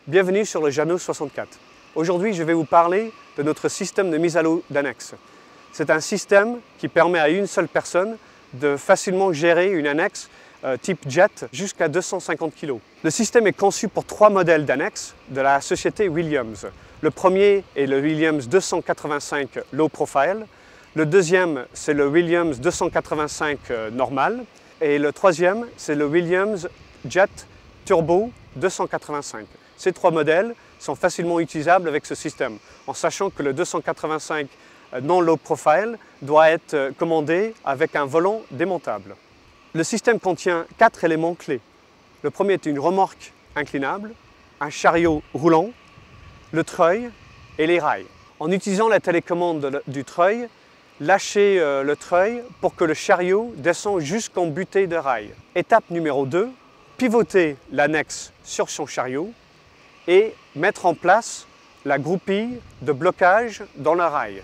Bienvenue sur le Jeannot 64. Aujourd'hui, je vais vous parler de notre système de mise à l'eau d'annexe. C'est un système qui permet à une seule personne de facilement gérer une annexe type jet jusqu'à 250 kg. Le système est conçu pour 3 modèles d'annexe de la société Williams. Le premier est le Williams 285 Low Profile. Le deuxième, c'est le Williams 285 normal. Et le troisième, c'est le Williams Jet Turbo 285. Ces 3 modèles sont facilement utilisables avec ce système, en sachant que le 285 non low profile doit être commandé avec un volant démontable. Le système contient 4 éléments clés. Le premier est une remorque inclinable, un chariot roulant, le treuil et les rails. En utilisant la télécommande du treuil, lâchez le treuil pour que le chariot descende jusqu'en butée de rail. Étape numéro 2, pivoter l'annexe sur son chariot et mettre en place la groupille de blocage dans le rail.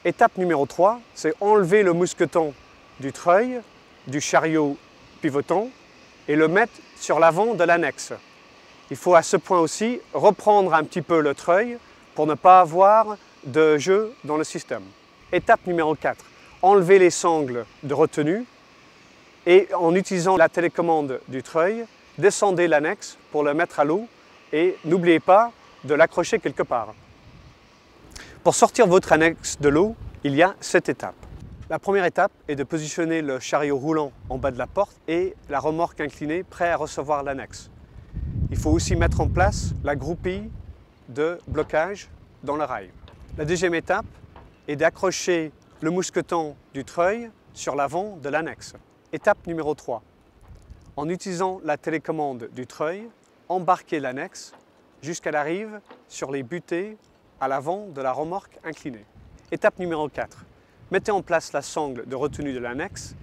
Étape numéro 3, c'est enlever le mousqueton du treuil, du chariot pivotant et le mettre sur l'avant de l'annexe. Il faut à ce point aussi reprendre un petit peu le treuil pour ne pas avoir de jeu dans le système. Étape numéro 4, enlever les sangles de retenue et en utilisant la télécommande du treuil, descendez l'annexe pour le mettre à l'eau et n'oubliez pas de l'accrocher quelque part. Pour sortir votre annexe de l'eau, il y a 7 étapes. La première étape est de positionner le chariot roulant en bas de la porte et la remorque inclinée prêt à recevoir l'annexe. Il faut aussi mettre en place la groupille de blocage dans le rail. La deuxième étape est d'accrocher le mousqueton du treuil sur l'avant de l'annexe. Étape numéro 3. En utilisant la télécommande du treuil, embarquez l'annexe jusqu'à la rive sur les butées à l'avant de la remorque inclinée. Étape numéro 4. Mettez en place la sangle de retenue de l'annexe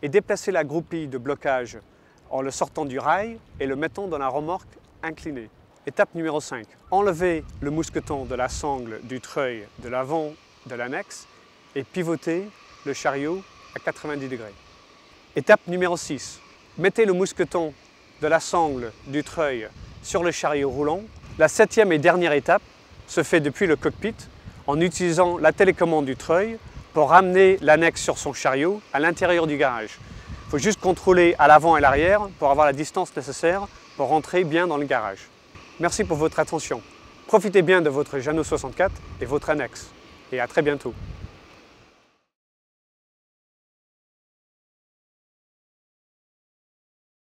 et déplacez la groupille de blocage en le sortant du rail et le mettant dans la remorque inclinée. Étape numéro 5. Enlevez le mousqueton de la sangle du treuil de l'avant de l'annexe et pivotez le chariot à 90 degrés. Étape numéro 6. Mettez le mousqueton de la sangle du treuil sur le chariot roulant. La 7e et dernière étape se fait depuis le cockpit en utilisant la télécommande du treuil pour ramener l'annexe sur son chariot à l'intérieur du garage. Il faut juste contrôler à l'avant et l'arrière pour avoir la distance nécessaire pour rentrer bien dans le garage. Merci pour votre attention. Profitez bien de votre Jeannot 64 et votre annexe. Et à très bientôt.